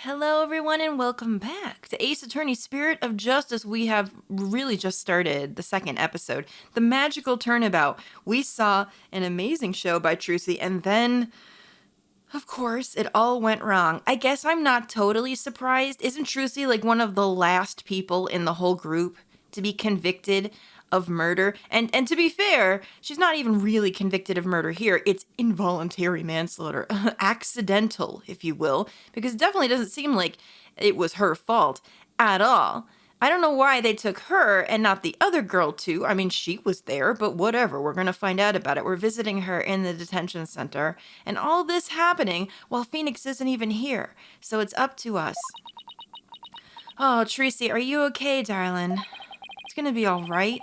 Hello, everyone, and welcome back to Ace Attorney Spirit of Justice. We have really just started the second episode, The Magical Turnabout. We saw an amazing show by Trucy, and then, of course, it all went wrong. I guess I'm not totally surprised. Isn't Trucy like one of the last people in the whole group to be convicted of murder? And to be fair, she's not even really convicted of murder here. It's involuntary manslaughter, accidental, if you will, because it definitely doesn't seem like it was her fault at all. I don't know why they took her and not the other girl too. I mean, she was there, but whatever. We're going to find out about it. We're visiting her in the detention center, and all this happening while Phoenix isn't even here. So it's up to us. Oh, Trucy, are you okay, darling? It's going to be all right.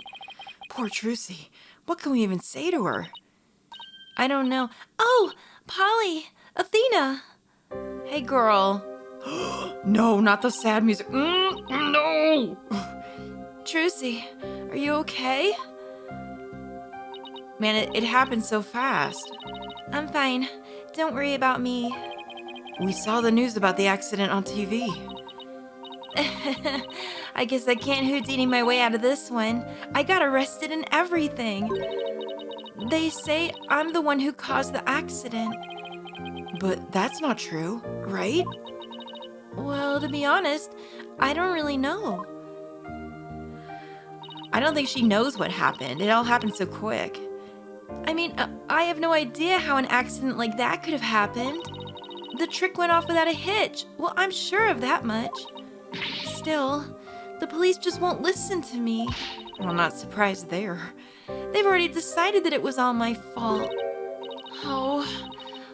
Poor Trucy. What can we even say to her? I don't know. Oh, Polly, Athena. Hey, girl. No, not the sad music. No. Trucy, are you okay? Man, it happened so fast. I'm fine. Don't worry about me. We saw the news about the accident on TV. I guess I can't Houdini my way out of this one. I got arrested and everything. They say I'm the one who caused the accident. But that's not true, right? Well, to be honest, I don't really know. I don't think she knows what happened. It all happened so quick. I mean, I have no idea how an accident like that could have happened. The trick went off without a hitch. Well, I'm sure of that much. Still, the police just won't listen to me. Well, I'm not surprised there. They've already decided that it was all my fault. Oh,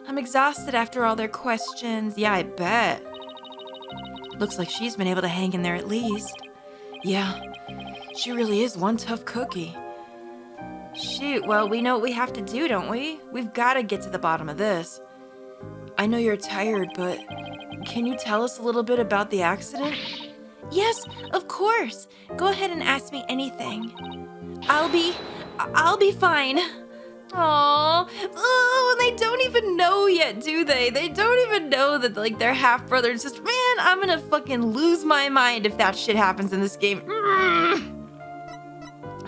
I'm exhausted after all their questions. Yeah, I bet. Looks like she's been able to hang in there at least. Yeah, she really is one tough cookie. Shoot, well, we know what we have to do, don't we? We've got to get to the bottom of this. I know you're tired, but can you tell us a little bit about the accident? Yes, of course. Go ahead and ask me anything. I'll be fine. Aww. Oh, they don't even know yet, do they? They don't even know that, like, they're half-brother and sister. Man, I'm gonna fucking lose my mind if that shit happens in this game. I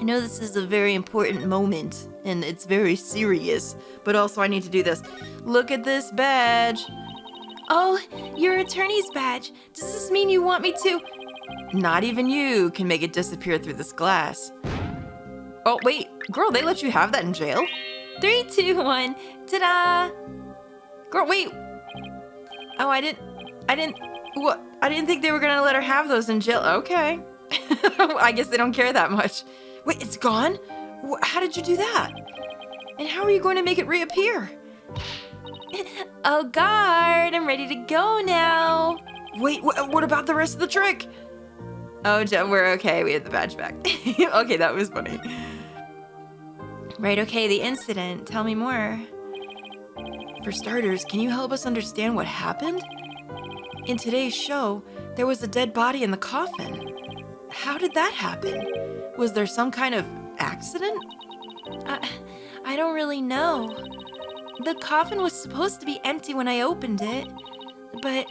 know this is a very important moment, and it's very serious, but also I need to do this. Look at this badge. Oh, your attorney's badge. Does this mean you want me to? Not even you can make it disappear through this glass. Oh, wait, girl, they let you have that in jail? 3, 2, 1, ta-da! Girl, wait. Oh, I didn't think they were gonna let her have those in jail. Okay. I guess they don't care that much. Wait, it's gone? How did you do that? And how are you going to make it reappear? Oh, guard, I'm ready to go now. Wait, what about the rest of the trick? Oh, we're okay. We had the badge back. Okay, that was funny. Right, okay, the incident. Tell me more. For starters, can you help us understand what happened? In today's show, there was a dead body in the coffin. How did that happen? Was there some kind of accident? I don't really know. The coffin was supposed to be empty when I opened it, but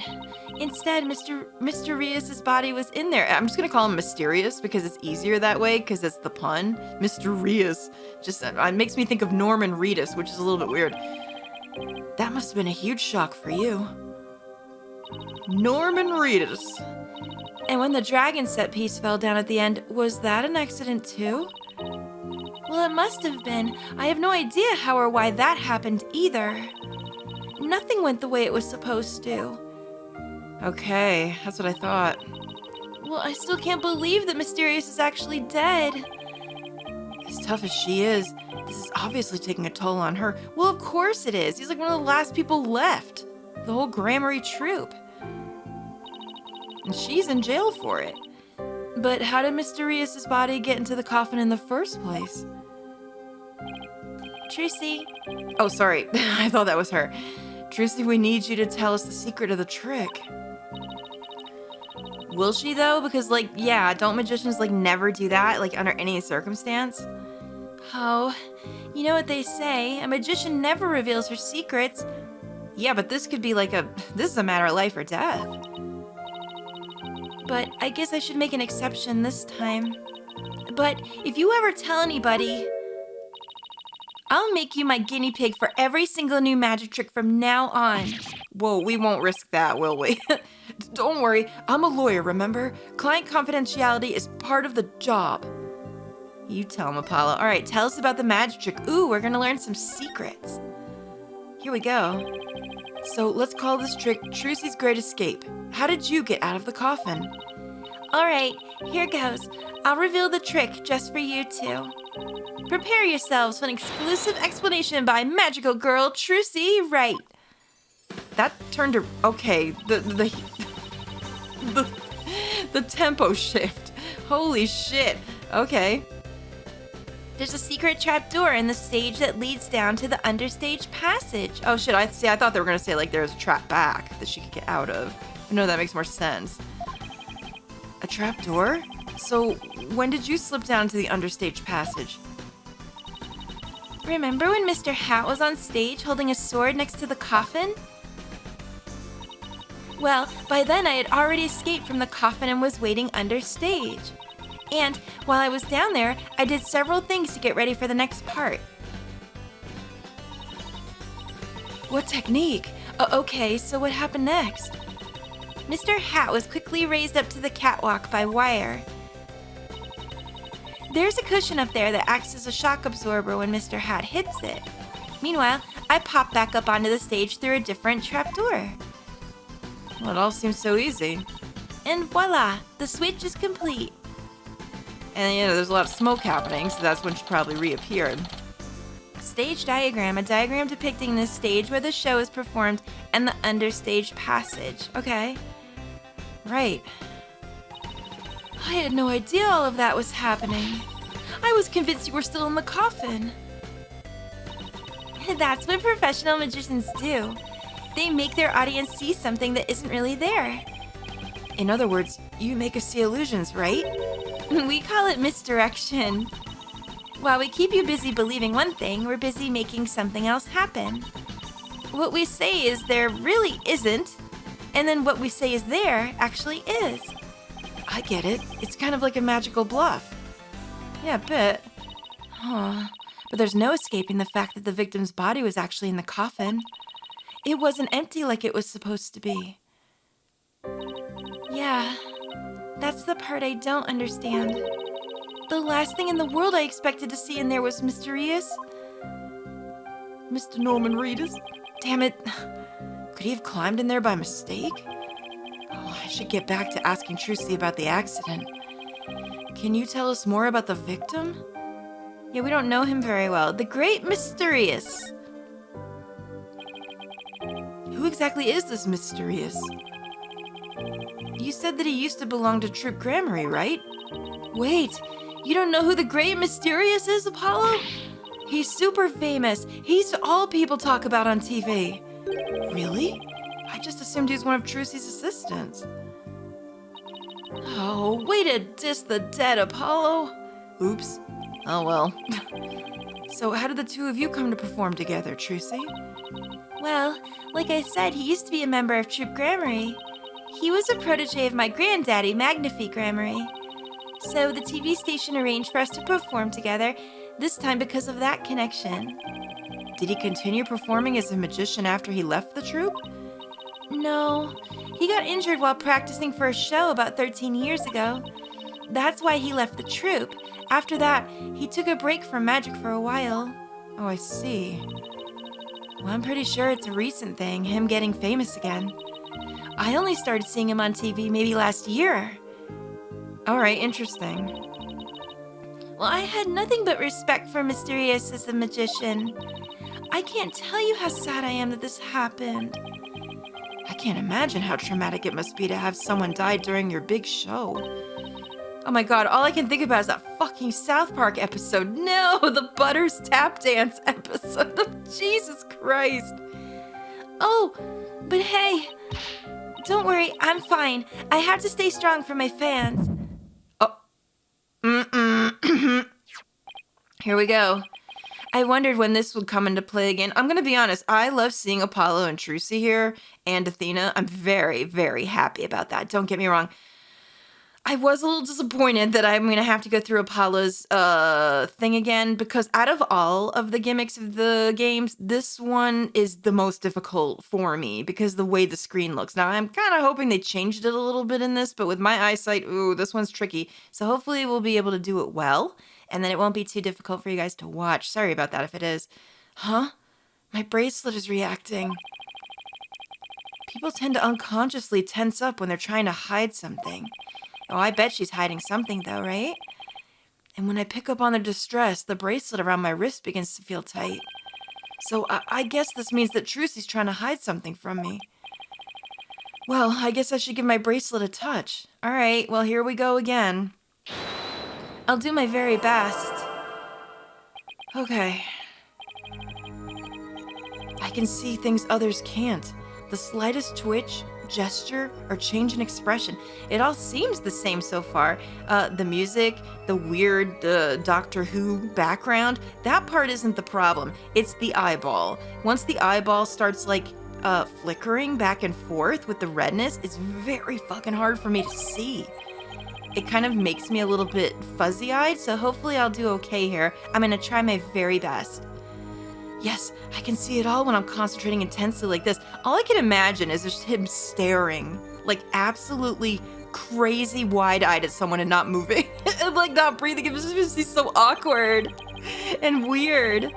instead, Mr. Rios' body was in there. I'm just gonna call him Mysterious because it's easier that way because it's the pun. Mr. Rios. Just it makes me think of Norman Reedus, which is a little bit weird. That must have been a huge shock for you. Norman Reedus. And when the dragon set piece fell down at the end, was that an accident too? Well, it must have been. I have no idea how or why that happened either. Nothing went the way it was supposed to. Okay, that's what I thought. Well, I still can't believe that Mysterious is actually dead. As tough as she is, this is obviously taking a toll on her. Well, of course it is. He's like one of the last people left. The whole Gramarye troupe. And she's in jail for it. But how did Mysterious' body get into the coffin in the first place? Trucy. Oh, sorry. I thought that was her. Trucy, we need you to tell us the secret of the trick. Will she, though? Because, like, yeah, don't magicians, like, never do that, like, under any circumstance? Oh, you know what they say, a magician never reveals her secrets. Yeah, but this could be like this is a matter of life or death. but I guess I should make an exception this time. But if you ever tell anybody, I'll make you my guinea pig for every single new magic trick from now on. Whoa, we won't risk that, will we? Don't worry, I'm a lawyer, remember? Client confidentiality is part of the job. You tell him, Apollo. All right, tell us about the magic trick. Ooh, we're gonna learn some secrets. Here we go. So let's call this trick Trucy's Great Escape. How did you get out of the coffin? All right, here goes. I'll reveal the trick just for you two. Prepare yourselves for an exclusive explanation by magical girl Trucy Wright. That turned to okay. The tempo shift. Holy shit. Okay. There's a secret trapdoor in the stage that leads down to the understage passage. Oh shit! I thought they were gonna say like there's a trap back that she could get out of. No, that makes more sense. A trapdoor? So when did you slip down to the understage passage? Remember when Mr. Hat was on stage holding a sword next to the coffin? Well, by then I had already escaped from the coffin and was waiting understage. And while I was down there, I did several things to get ready for the next part. What technique? Okay, so what happened next? Mr. Hat was quickly raised up to the catwalk by wire. There's a cushion up there that acts as a shock absorber when Mr. Hat hits it. Meanwhile, I pop back up onto the stage through a different trapdoor. Well, it all seems so easy. And voila, the switch is complete. And you know, there's a lot of smoke happening, so that's when she probably reappeared. Stage diagram, a diagram depicting the stage where the show is performed and the understage passage. Okay. Right. I had no idea all of that was happening. I was convinced you were still in the coffin. That's what professional magicians do. They make their audience see something that isn't really there. In other words, you make us see illusions, right? We call it misdirection. While we keep you busy believing one thing, we're busy making something else happen. What we say is there really isn't, and then what we say is there actually is. I get it. It's kind of like a magical bluff. Yeah, a bit. Huh. But there's no escaping the fact that the victim's body was actually in the coffin. It wasn't empty like it was supposed to be. Yeah, that's the part I don't understand. The last thing in the world I expected to see in there was mysterious. Mr. Norman Reedus? Damn it. Could he have climbed in there by mistake? Oh, I should get back to asking Trucy about the accident. Can you tell us more about the victim? Yeah, we don't know him very well. The Great Mysterious. Who exactly is this Mysterious? You said that he used to belong to Troop Gramarye, right? Wait, you don't know who the Great Mysterious is, Apollo? He's super famous. He's all people talk about on TV. Really? I just assumed he was one of Trucy's assistants. Oh, way to diss the dead, Apollo. Oops. Oh well. So how did the two of you come to perform together, Trucy? Well, like I said, he used to be a member of Troop Gramarye. He was a protege of my granddaddy, Magnifique Gramarye. So the TV station arranged for us to perform together, this time because of that connection. Did he continue performing as a magician after he left the troupe? No, he got injured while practicing for a show about 13 years ago. That's why he left the troupe. After that, he took a break from magic for a while. Oh, I see. Well, I'm pretty sure it's a recent thing, him getting famous again. I only started seeing him on TV maybe last year. Alright, interesting. Well, I had nothing but respect for Mysterious as a magician. I can't tell you how sad I am that this happened. I can't imagine how traumatic it must be to have someone die during your big show. Oh my god, all I can think about is that fucking South Park episode. No, the Butters tap dance episode. Jesus Christ. Oh, but hey, don't worry, I'm fine. I have to stay strong for my fans. Oh. Here we go. I wondered when this would come into play again. I'm going to be honest. I love seeing Apollo and Trucy here and Athena. I'm very, very happy about that. Don't get me wrong. I was a little disappointed that I'm gonna have to go through Apollo's thing again, because out of all of the gimmicks of the games, this one is the most difficult for me because the way the screen looks. Now I'm kind of hoping they changed it a little bit in this, but with my eyesight, ooh, this one's tricky. So hopefully we'll be able to do it well, and then it won't be too difficult for you guys to watch. Sorry about that if it is. Huh? My bracelet is reacting. People tend to unconsciously tense up when they're trying to hide something. Oh, I bet she's hiding something though, right? And when I pick up on their distress, the bracelet around my wrist begins to feel tight. So I guess this means that Trucy's trying to hide something from me. Well, I guess I should give my bracelet a touch. All right, well, here we go again. I'll do my very best. Okay. I can see things others can't. The slightest twitch, gesture, or change in expression. It all seems the same so far. The music, the weird Doctor Who background, that part isn't the problem. It's the eyeball. Once the eyeball starts like flickering back and forth with the redness, it's very fucking hard for me to see. It kind of makes me a little bit fuzzy-eyed, so hopefully I'll do okay here. I'm gonna try my very best. Yes, I can see it all when I'm concentrating intensely like this. All I can imagine is just him staring, like absolutely crazy wide-eyed at someone and not moving. And like not breathing. It just be so awkward and weird.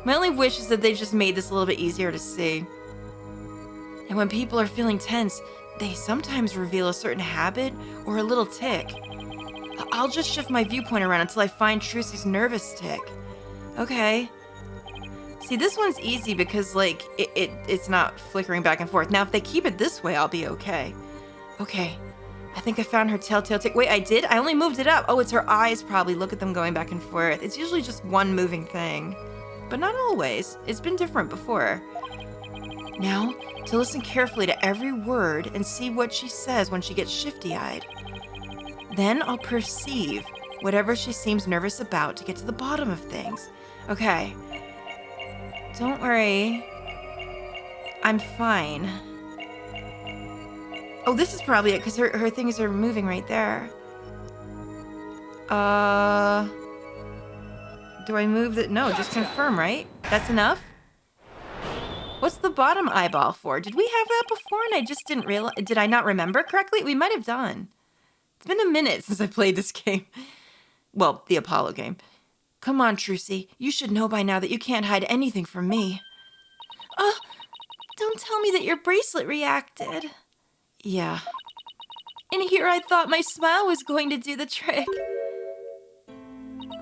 My only wish is that they just made this a little bit easier to see. And when people are feeling tense, they sometimes reveal a certain habit or a little tick. I'll just shift my viewpoint around until I find Trucy's nervous tick. Okay. See, this one's easy because, like, it's not flickering back and forth. Now, if they keep it this way, I'll be okay. Okay. I think I found her telltale tick. Wait, I did? I only moved it up. Oh, it's her eyes probably. Look at them going back and forth. It's usually just one moving thing. But not always. It's been different before. Now, to listen carefully to every word and see what she says when she gets shifty-eyed. Then I'll perceive whatever she seems nervous about to get to the bottom of things. Okay. Don't worry. I'm fine. Oh, this is probably it, because her things are moving right there. Do I move that? No, just confirm, right? That's enough? What's the bottom eyeball for? Did we have that before and I just didn't realize? Did I not remember correctly? We might have done. It's been a minute since I played this game. Well, the Apollo game. Come on, Trucy. You should know by now that you can't hide anything from me. Oh, don't tell me that your bracelet reacted. Yeah. And here I thought my smile was going to do the trick.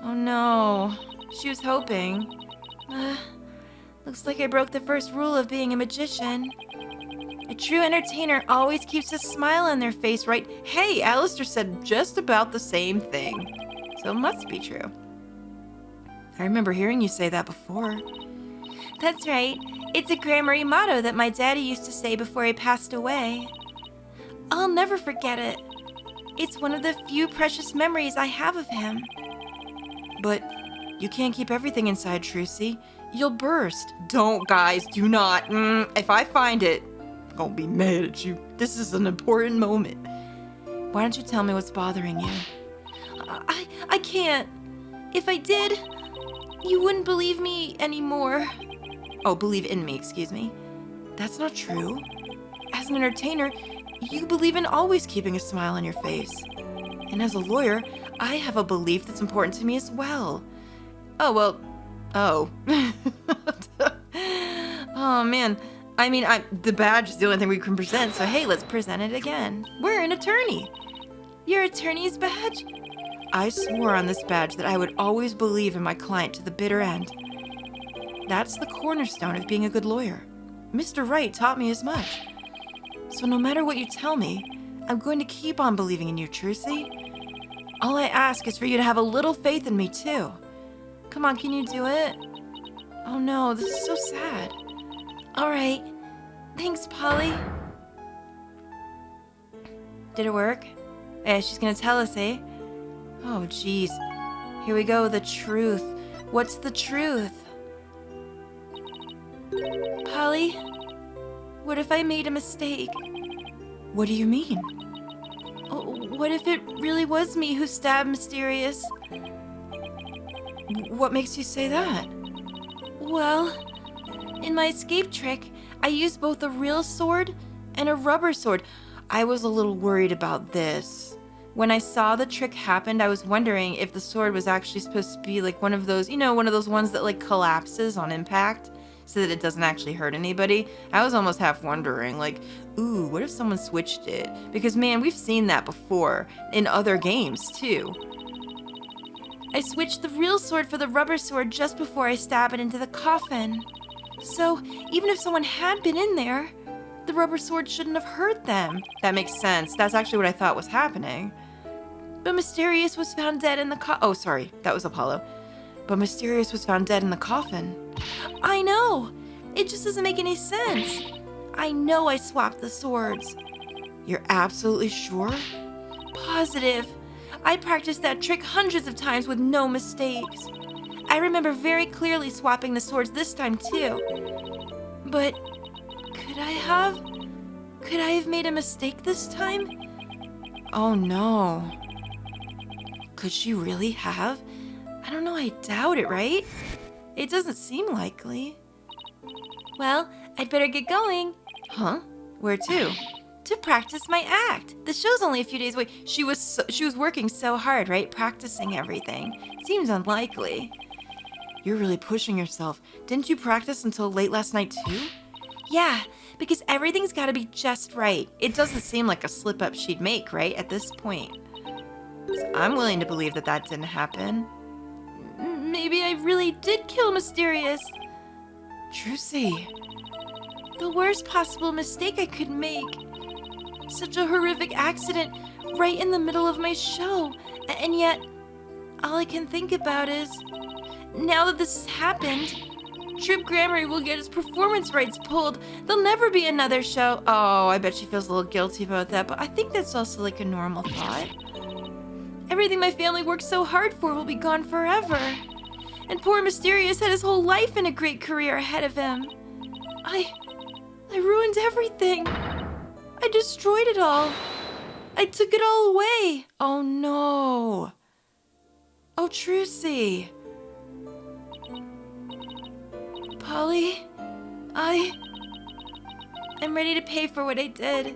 Oh no. She was hoping. Looks like I broke the first rule of being a magician. A true entertainer always keeps a smile on their face, right? Hey, Alistair said just about the same thing. So it must be true. I remember hearing you say that before. That's right. It's a grammary motto that my daddy used to say before he passed away. I'll never forget it. It's one of the few precious memories I have of him. But you can't keep everything inside, Trucy. You'll burst. Don't, guys. Do not. If I find it, I'm gonna be mad at you. This is an important moment. Why don't you tell me what's bothering you? I can't. If I did, you wouldn't believe me anymore. Oh, believe in me, excuse me. That's not true. As an entertainer, you believe in always keeping a smile on your face. And as a lawyer, I have a belief that's important to me as well. Oh, well, oh. Oh, man. I mean, the badge is the only thing we can present, so hey, let's present it again. We're an attorney. Your attorney's badge? I swore on this badge that I would always believe in my client to the bitter end. That's the cornerstone of being a good lawyer. Mr. Wright taught me as much. So no matter what you tell me, I'm going to keep on believing in you, Trucy. All I ask is for you to have a little faith in me, too. Come on, can you do it? Oh no, this is so sad. All right. Thanks, Polly. Did it work? Yeah, she's gonna tell us, eh? Oh, jeez. Here we go, the truth. What's the truth? Polly, what if I made a mistake? What do you mean? Oh, what if it really was me who stabbed Mysterious? What makes you say that? Well, in my escape trick, I used both a real sword and a rubber sword. I was a little worried about this. When I saw the trick happen, I was wondering if the sword was actually supposed to be like one of those, one of those ones that like collapses on impact so that it doesn't actually hurt anybody. I was almost half wondering, like, ooh, what if someone switched it? Because man, we've seen that before in other games too. I switched the real sword for the rubber sword just before I stab it into the coffin. So even if someone had been in there, the rubber sword shouldn't have hurt them. That makes sense. That's actually what I thought was happening. But Mysterious was found dead in the oh, sorry, that was Apollo. But Mysterious was found dead in the coffin. I know! It just doesn't make any sense. I know I swapped the swords. You're absolutely sure? Positive. I practiced that trick hundreds of times with no mistakes. I remember very clearly swapping the swords this time too. But could I have made a mistake this time? Oh no. Could she really have? I don't know, I doubt it, right? It doesn't seem likely. Well, I'd better get going. Huh? Where to? To practice my act. The show's only a few days away. She was working so hard, right? Practicing everything. Seems unlikely. You're really pushing yourself. Didn't you practice until late last night too? Yeah, because everything's got to be just right. It doesn't seem like a slip-up she'd make, right, at this point. So I'm willing to believe that that didn't happen. Maybe I really did kill Mysterious. Trucy. The worst possible mistake I could make. Such a horrific accident right in the middle of my show. And yet, all I can think about is, now that this has happened, Trip Grammary will get his performance rights pulled. There'll never be another show. Oh, I bet she feels a little guilty about that, but I think that's also like a normal thought. Everything my family worked so hard for will be gone forever. And poor Mysterious had his whole life and a great career ahead of him. I ruined everything. I destroyed it all. I took it all away. Oh no. Oh, Trucy. Polly, I'm ready to pay for what I did.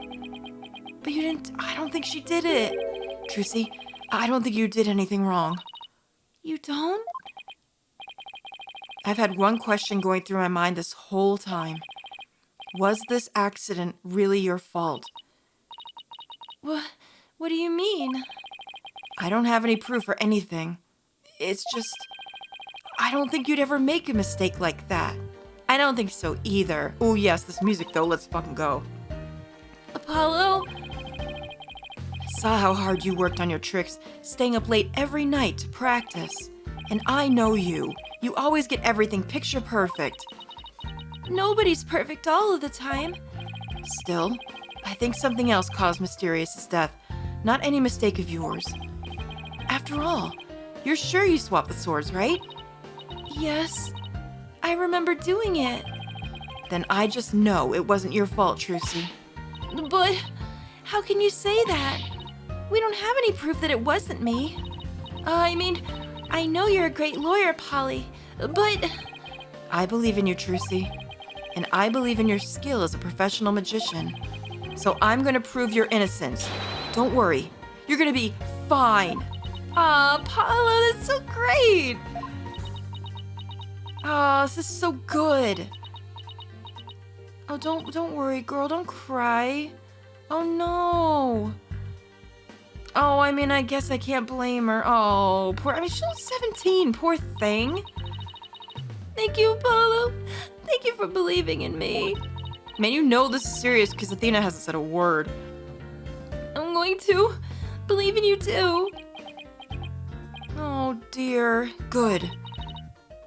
But you didn't, I don't think she did it. Trucy, I don't think you did anything wrong. You don't? I've had one question going through my mind this whole time. Was this accident really your fault? What do you mean? I don't have any proof or anything. It's just, I don't think you'd ever make a mistake like that. I don't think so either. Oh yes, this music though, let's fucking go. Apollo? I saw how hard you worked on your tricks, staying up late every night to practice. And I know you. You always get everything picture perfect. Nobody's perfect all of the time. Still, I think something else caused Mysterious's death. Not any mistake of yours. After all, you're sure you swapped the swords, right? Yes, I remember doing it. Then I just know it wasn't your fault, Trucy. But how can you say that? We don't have any proof that it wasn't me. I know you're a great lawyer, Polly, but... I believe in you, Trucy. And I believe in your skill as a professional magician. So I'm gonna prove your innocence. Don't worry, you're gonna be fine. Aw, Paolo, that's so great. Oh, this is so good. Oh, don't worry, girl, don't cry. Oh no. Oh, I guess I can't blame her. Oh, she's 17, poor thing. Thank you, Apollo. Thank you for believing in me. Man, you know this is serious because Athena hasn't said a word. I'm going to believe in you too. Oh dear, good.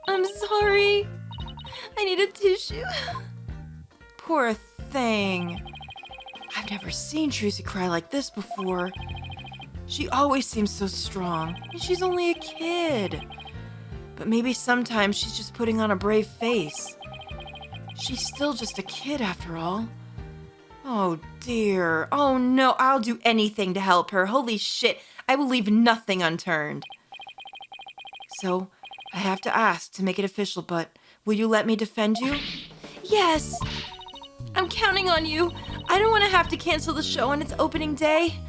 I'm sorry. I need a tissue. Poor thing. I've never seen Trucy cry like this before. She always seems so strong, and she's only a kid. But maybe sometimes she's just putting on a brave face. She's still just a kid after all. Oh dear. Oh no, I'll do anything to help her. Holy shit, I will leave nothing unturned. So, I have to ask to make it official, but will you let me defend you? Yes! I'm counting on you. I don't want to have to cancel the show on its opening day.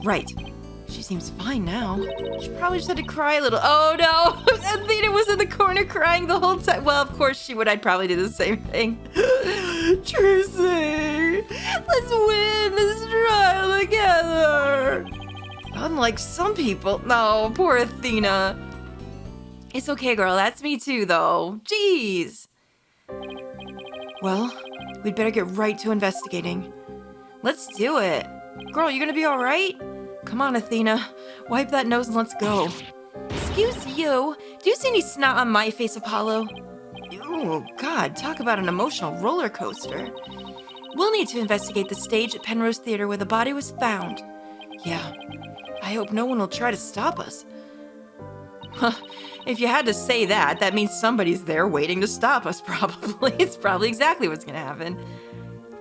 Right. She seems fine now. She probably just had to cry a little. Oh no! Athena was in the corner crying the whole time. Well, of course she would. I'd probably do the same thing. Trucy! Let's win this trial together! Unlike some people. No, poor Athena. It's okay, girl. That's me too, though. Jeez. Well, we'd better get right to investigating. Let's do it. Girl, you gonna be all right? Come on, Athena. Wipe that nose and let's go. Excuse you. Do you see any snot on my face, Apollo? Oh, God. Talk about an emotional roller coaster. We'll need to investigate the stage at Penrose Theater where the body was found. Yeah. I hope no one will try to stop us. If you had to say that, that means somebody's there waiting to stop us, probably. It's probably exactly what's gonna happen.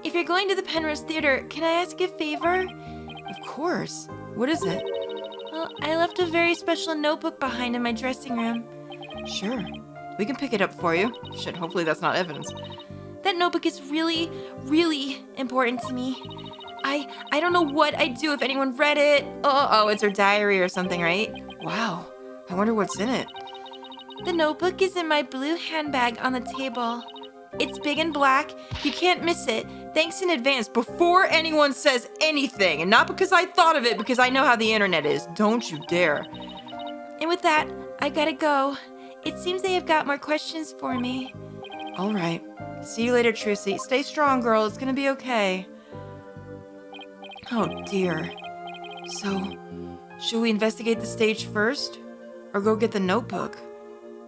If you're going to the Penrose Theater, can I ask a favor? Of course. What is it? Well, I left a very special notebook behind in my dressing room. Sure. We can pick it up for you. Shit, hopefully that's not evidence. That notebook is really, really important to me. I don't know what I'd do if anyone read it. Oh, it's her diary or something, right? Wow. I wonder what's in it. The notebook is in my blue handbag on the table. It's big and black. You can't miss it. Thanks in advance before anyone says anything. And not because I thought of it, because I know how the internet is. Don't you dare. And with that, I gotta go. It seems they have got more questions for me. All right. See you later, Trucy. Stay strong, girl. It's gonna be okay. Oh, dear. So, should we investigate the stage first? Or go get the notebook?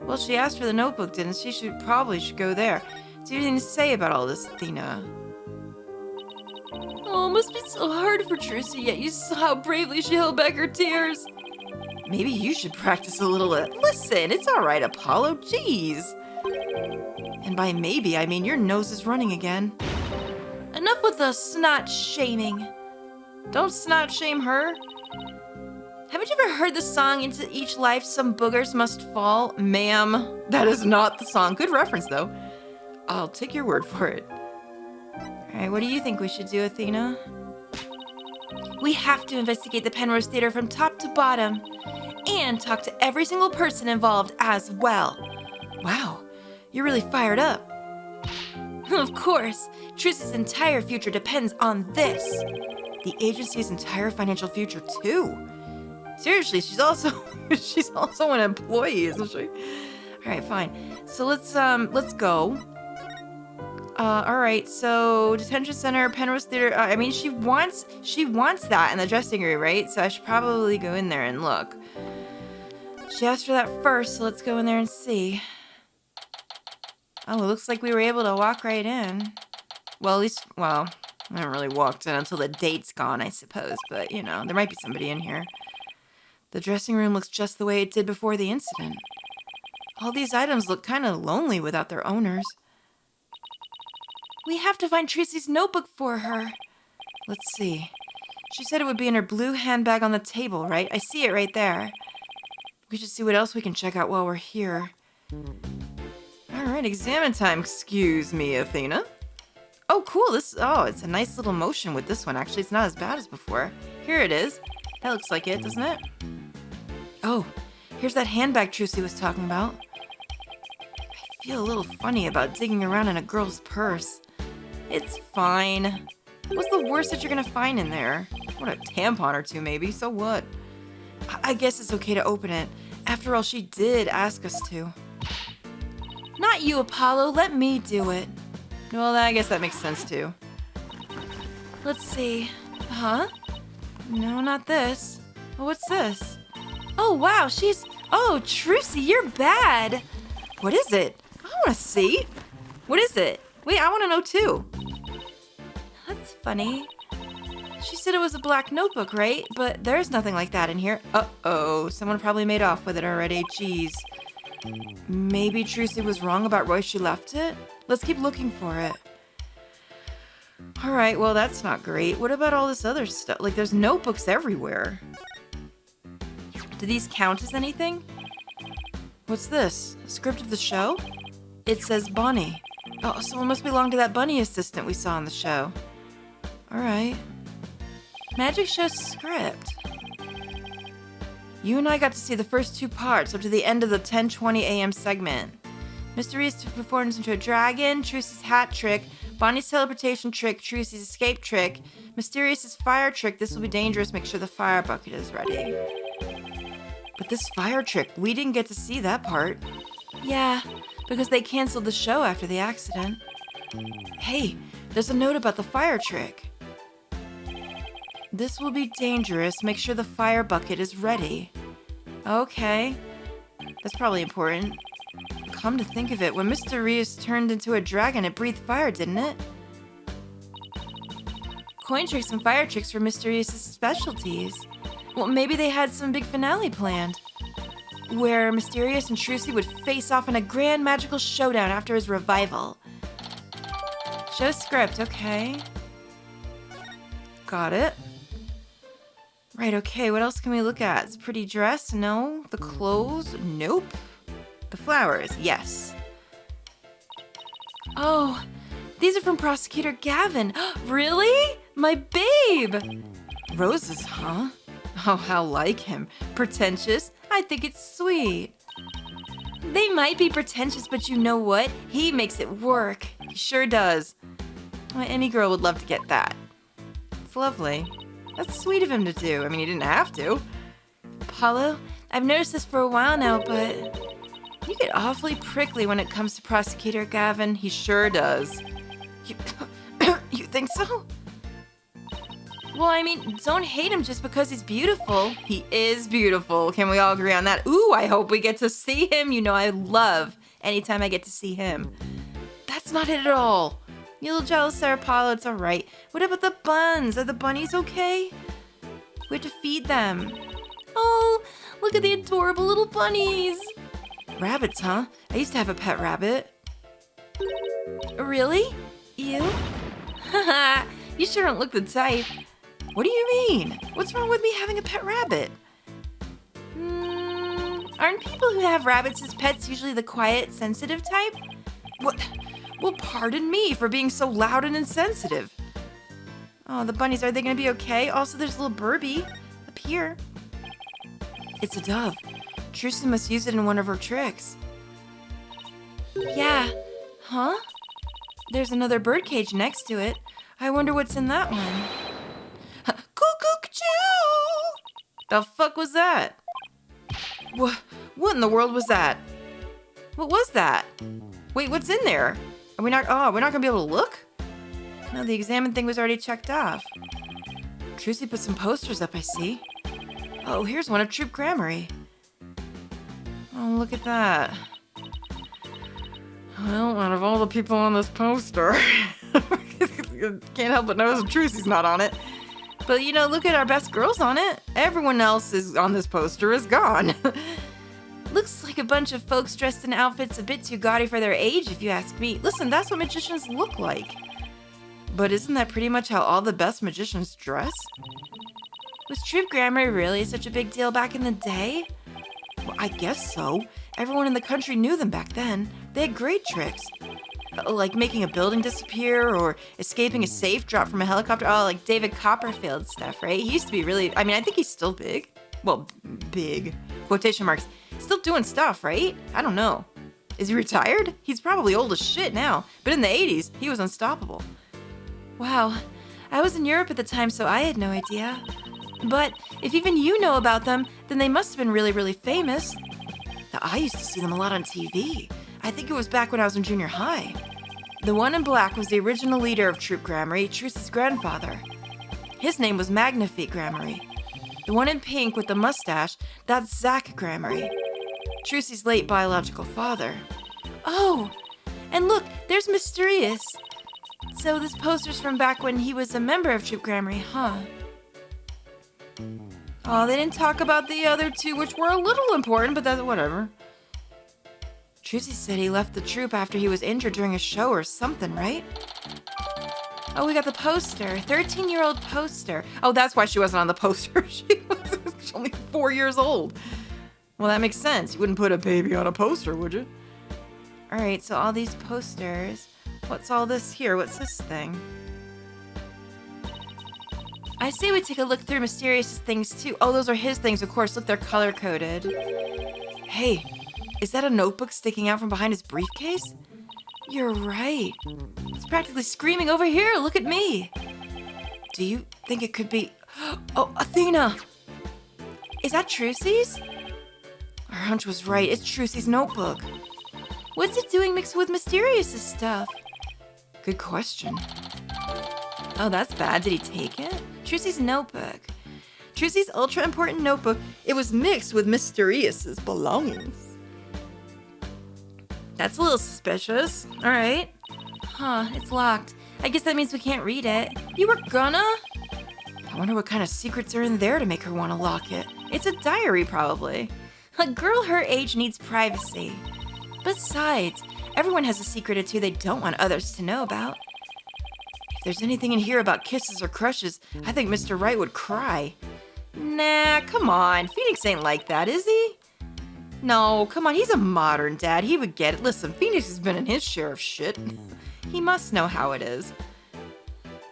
Well, she asked for the notebook, didn't she? She probably should go there. Do you have anything to say about all this, Athena? Oh, it must be so hard for Trucy, yet you saw how bravely she held back her tears. Maybe you should practice a little. Listen, it's all right, Apollo. Jeez. And by maybe, I mean your nose is running again. Enough with the snot shaming. Don't snot shame her. Haven't you ever heard the song Into Each Life Some Boogers Must Fall? Ma'am, that is not the song. Good reference, though. I'll take your word for it. Alright, what do you think we should do, Athena? We have to investigate the Penrose Theater from top to bottom. And talk to every single person involved as well. Wow, you're really fired up. Of course, Trucy's entire future depends on this. The agency's entire financial future, too. Seriously, she's also an employee, isn't she? All right, fine. So let's go. All right. So detention center, Penrose Theater. I mean, she wants that in the dressing room, right? So I should probably go in there and look. She asked for that first, so let's go in there and see. Oh, it looks like we were able to walk right in. Well, at least, I haven't really walked in until the date's gone, I suppose. But you know, there might be somebody in here. The dressing room looks just the way it did before the incident. All these items look kind of lonely without their owners. We have to find Trucy's notebook for her. Let's see. She said it would be in her blue handbag on the table, right? I see it right there. We should see what else we can check out while we're here. All right, examine time. Excuse me, Athena. Oh, cool. It's a nice little motion with this one. Actually, it's not as bad as before. Here it is. That looks like it, doesn't it? Oh, here's that handbag Trucy was talking about. I feel a little funny about digging around in a girl's purse. It's fine. What's the worst that you're gonna find in there? What, a tampon or two maybe, so what? I guess it's okay to open it. After all, she did ask us to. Not you, Apollo. Let me do it. Well, I guess that makes sense too. Let's see. Huh? No, not this. Oh, what's this? Oh, wow, Oh, Trucy, you're bad. What is it? I want to see. What is it? Wait, I want to know too. That's funny. She said it was a black notebook, right? But there's nothing like that in here. Uh-oh, someone probably made off with it already. Jeez. Maybe Trucy was wrong about where she left it? Let's keep looking for it. Alright, well that's not great. What about all this other stuff? Like there's notebooks everywhere. Do these count as anything? What's this? A script of the show? It says Bunny. Oh, so it must belong to that bunny assistant we saw on the show. Alright. Magic show script. You and I got to see the first 2 parts up to the end of the 10:20 a.m. segment. Mysterious performs into a dragon, Trucy's hat trick, Bonnie's teleportation trick, Trucy's escape trick, Mysterious's fire trick, this will be dangerous, make sure the fire bucket is ready. But this fire trick, we didn't get to see that part. Yeah, because they canceled the show after the accident. Hey, there's a note about the fire trick. This will be dangerous, make sure the fire bucket is ready. Okay, that's probably important. Come to think of it, when Mysterious turned into a dragon, it breathed fire, didn't it? Coin tricks and fire tricks were Mysterious's specialties. Well, maybe they had some big finale planned, where Mysterious and Trucy would face off in a grand magical showdown after his revival. Show script, okay. Got it. Right, okay, what else can we look at? It's pretty dress? No. The clothes? Nope. The flowers? Yes. Oh, these are from Prosecutor Gavin. Really? My babe! Roses, huh? Oh, how like him. Pretentious? I think it's sweet. They might be pretentious, but you know what? He makes it work. He sure does. Well, any girl would love to get that. It's lovely. That's sweet of him to do. I mean, he didn't have to. Paulo, I've noticed this for a while now, but you get awfully prickly when it comes to Prosecutor Gavin. He sure does. You think so? Well, I mean, don't hate him just because he's beautiful. He is beautiful. Can we all agree on that? Ooh, I hope we get to see him. You know I love anytime I get to see him. That's not it at all. You little jealous, Sarah Paulo. It's all right. What about the buns? Are the bunnies okay? We have to feed them. Oh, look at the adorable little bunnies. Rabbits, huh? I used to have a pet rabbit. Really? You? Haha, you sure don't look the type. What do you mean? What's wrong with me having a pet rabbit? Aren't people who have rabbits as pets usually the quiet, sensitive type? What? Well, pardon me for being so loud and insensitive. Oh, the bunnies, are they gonna be okay? Also, there's a little Burby up here. It's a dove. Trucy must use it in one of her tricks. Yeah. Huh? There's another birdcage next to it. I wonder what's in that one. Cuckoo-choo! The fuck was that? What in the world was that? What was that? Wait, what's in there? Are we not? Oh, we're not gonna be able to look? No, the examine thing was already checked off. Trucy put some posters up, I see. Oh, here's one of Troop Grammary. Oh, look at that. Well, out of all the people on this poster, can't help but notice Trucy's not on it. But you know, look at our best girls on it. Everyone else is on this poster is gone. Looks like a bunch of folks dressed in outfits a bit too gaudy for their age, if you ask me. Listen, that's what magicians look like. But isn't that pretty much how all the best magicians dress? Was Troop Grammary really such a big deal back in the day? Well, I guess so. Everyone in the country knew them back then. They had great tricks. Like making a building disappear or escaping a safe drop from a helicopter. Oh, like David Copperfield stuff, right? He used to be really, I mean, I think he's still big. Well, big. Quotation marks. Still doing stuff, right? I don't know. Is he retired? He's probably old as shit now. But in the 80s, he was unstoppable. Wow. I was in Europe at the time, so I had no idea. But if even you know about them, then they must have been really, really famous. Now, I used to see them a lot on TV. I think it was back when I was in junior high. The one in black was the original leader of Troop Grammary, Trucy's grandfather. His name was Magnifique Grammary. The one in pink with the mustache, that's Zach Grammary, Trucy's late biological father. Oh, and look, there's Mysterious. So this poster's from back when he was a member of Troop Grammary, huh? Oh, they didn't talk about the other two, which were a little important, but that's whatever. Trucy said he left the troop after he was injured during a show or something, right? Oh, we got the poster. 13-year-old poster. Oh, that's why she wasn't on the poster. She's only 4 years old. Well, that makes sense. You wouldn't put a baby on a poster, would you? All right, so all these posters. What's all this here? What's this thing? I say we take a look through Mysterious' things, too. Oh, those are his things, of course. Look, they're color-coded. Hey, is that a notebook sticking out from behind his briefcase? You're right. It's practically screaming over here. Look at me. Do you think it could be... Oh, Athena! Is that Trucy's? Our hunch was right. It's Trucy's notebook. What's it doing mixed with Mysterious' stuff? Good question. Oh, that's bad. Did he take it? Trucy's notebook. Trucy's ultra-important notebook. It was mixed with Mysterious' belongings. That's a little suspicious. All right. Huh, it's locked. I guess that means we can't read it. You were gonna? I wonder what kind of secrets are in there to make her want to lock it. It's a diary, probably. A girl her age needs privacy. Besides, everyone has a secret or two they don't want others to know about. If there's anything in here about kisses or crushes, I think Mr. Wright would cry. Nah, come on. Phoenix ain't like that, is he? No, come on. He's a modern dad. He would get it. Listen, Phoenix has been in his share of shit. He must know how it is.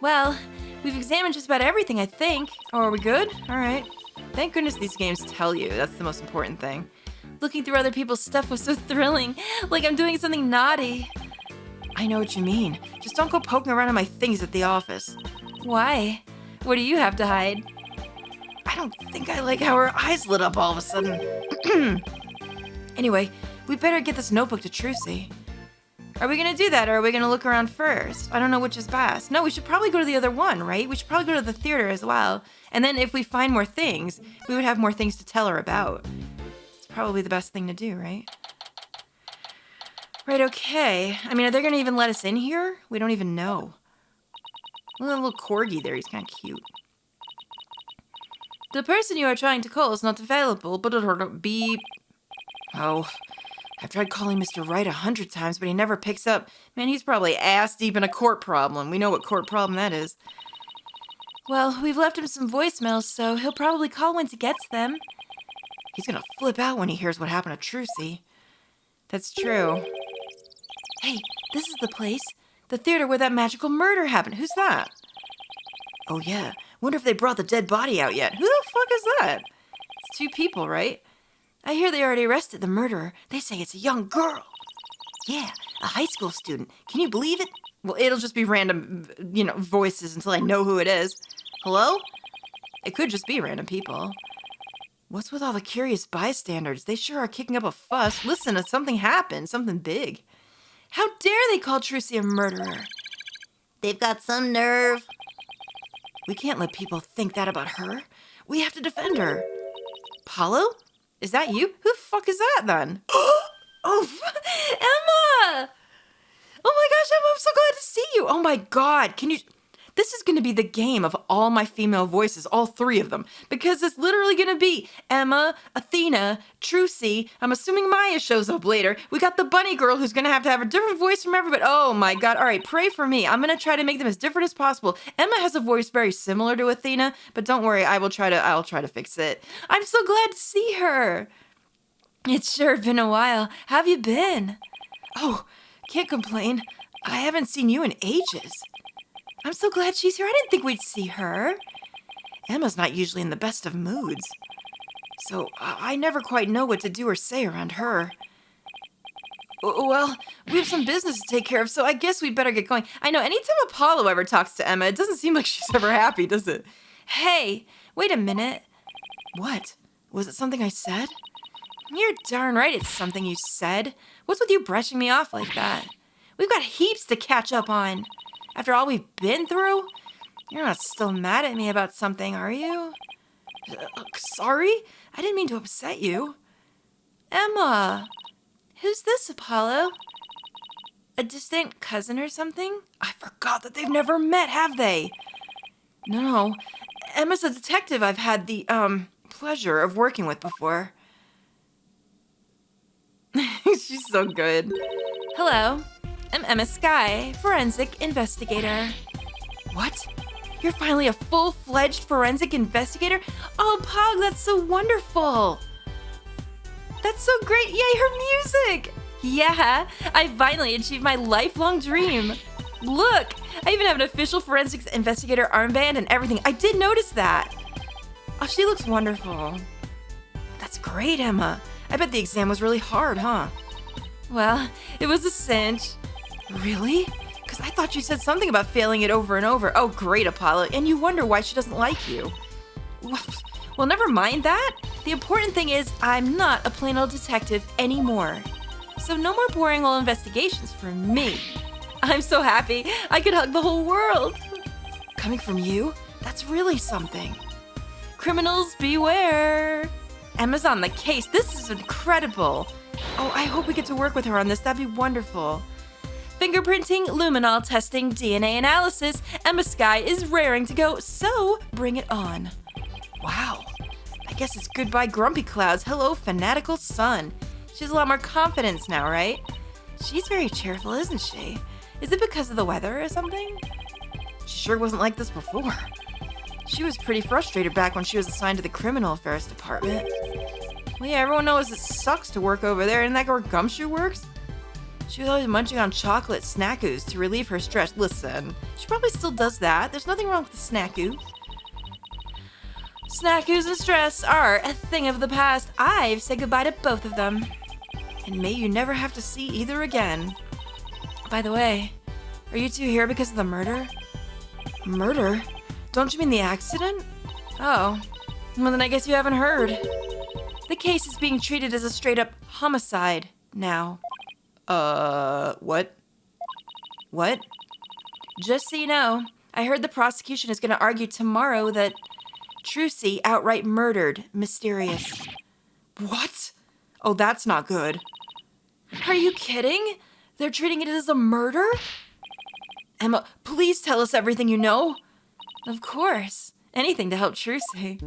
Well, we've examined just about everything, I think. Oh, are we good? All right. Thank goodness these games tell you. That's the most important thing. Looking through other people's stuff was so thrilling. Like I'm doing something naughty. I know what you mean. Just don't go poking around in my things at the office. Why? What do you have to hide? I don't think I like how her eyes lit up all of a sudden. Anyway, we better get this notebook to Trucy. Are we gonna do that, or are we gonna look around first? I don't know which is best. No, we should probably go to the other one, right? We should probably go to the theater as well. And then if we find more things, we would have more things to tell her about. It's probably the best thing to do, right? Right, okay. I mean, are they gonna even let us in here? We don't even know. Look at that little corgi there, he's kind of cute. The person you are trying to call is not available, but it'll be... Oh, I've tried calling Mr. Wright 100 times, but he never picks up. Man, he's probably ass deep in a court problem. We know what court problem that is. Well, we've left him some voicemails, so he'll probably call once he gets them. He's gonna flip out when he hears what happened to Trucy. That's true. Hey, this is the place. The theater where that magical murder happened. Who's that? Oh, yeah. Wonder if they brought the dead body out yet. Who the fuck is that? It's 2 people, right? I hear they already arrested the murderer. They say it's a young girl. Yeah, a high school student. Can you believe it? Well, it'll just be random, voices until I know who it is. Hello? It could just be random people. What's with all the curious bystanders? They sure are kicking up a fuss. Listen, something happened, something big. How dare they call Trucy a murderer? They've got some nerve. We can't let people think that about her. We have to defend her. Paulo? Is that you? Who the fuck is that, then? Oh, Emma! Oh my gosh, Emma, I'm so glad to see you. Oh my God, can you... This is going to be the game of all my female voices, all 3 of them, because it's literally going to be Emma, Athena, Trucy. I'm assuming Maya shows up later. We got the bunny girl who's going to have a different voice from everybody. Oh my God. All right, pray for me. I'm going to try to make them as different as possible. Emma has a voice very similar to Athena, but don't worry, I'll try to fix it. I'm so glad to see her. It's sure been a while. How have you been? Oh, can't complain. I haven't seen you in ages. I'm so glad she's here. I didn't think we'd see her. Emma's not usually in the best of moods, so I never quite know what to do or say around her. Well, we have some business to take care of, so I guess we'd better get going. I know, anytime Apollo ever talks to Emma, it doesn't seem like she's ever happy, does it? Hey, wait a minute. What? Was it something I said? You're darn right it's something you said. What's with you brushing me off like that? We've got heaps to catch up on. After all we've been through? You're not still mad at me about something, are you? Sorry? I didn't mean to upset you. Emma! Who's this, Apollo? A distant cousin or something? I forgot that they've never met, have they? No. Emma's a detective I've had the, pleasure of working with before. She's so good. Hello. I'm Ema Skye, forensic investigator. What? You're finally a full-fledged forensic investigator? Oh, Pog, that's so wonderful. That's so great. Yay, her music. Yeah, I finally achieved my lifelong dream. Look, I even have an official forensics investigator armband and everything. I did notice that. Oh, she looks wonderful. That's great, Emma. I bet the exam was really hard, huh? Well, it was a cinch. Really? Because I thought you said something about failing it over and over. Oh, great, Apollo. And you wonder why she doesn't like you. Well, never mind that. The important thing is I'm not a plain old detective anymore. So no more boring old investigations for me. I'm so happy. I could hug the whole world. Coming from you? That's really something. Criminals beware. Emma's on the case. This is incredible. Oh, I hope we get to work with her on this. That'd be wonderful. Fingerprinting, luminol testing, DNA analysis. Ema Skye is raring to go, so bring it on. Wow. I guess it's goodbye grumpy clouds. Hello, fanatical sun. She has a lot more confidence now, right? She's very cheerful, isn't she? Is it because of the weather or something? She sure wasn't like this before. She was pretty frustrated back when she was assigned to the criminal affairs department. Well, yeah, everyone knows it sucks to work over there. Isn't that where Gumshoe works? She was always munching on chocolate snackos to relieve her stress. Listen, she probably still does that. There's nothing wrong with the snackoo. Snackos and stress are a thing of the past. I've said goodbye to both of them. And may you never have to see either again. By the way, are you two here because of the murder? Murder? Don't you mean the accident? Oh, well then I guess you haven't heard. The case is being treated as a straight-up homicide now. What? What? Just so you know, I heard the prosecution is going to argue tomorrow that Trucy outright murdered Mysterious. What? Oh, that's not good. Are you kidding? They're treating it as a murder? Emma, please tell us everything you know. Of course. Anything to help Trucy.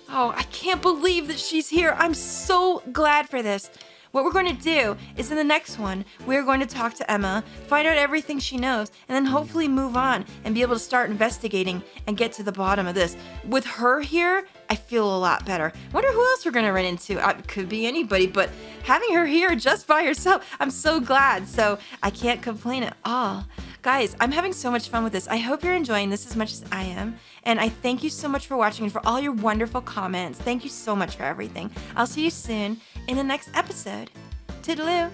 Oh, I can't believe that she's here. I'm so glad for this. What we're going to do is in the next one, we're going to talk to Emma, find out everything she knows, and then hopefully move on and be able to start investigating and get to the bottom of this. With her here, I feel a lot better. Wonder who else we're going to run into. It could be anybody, but having her here just by herself, I'm so glad. So I can't complain at all. Guys, I'm having so much fun with this. I hope you're enjoying this as much as I am. And I thank you so much for watching and for all your wonderful comments. Thank you so much for everything. I'll see you soon in the next episode. Toodaloo!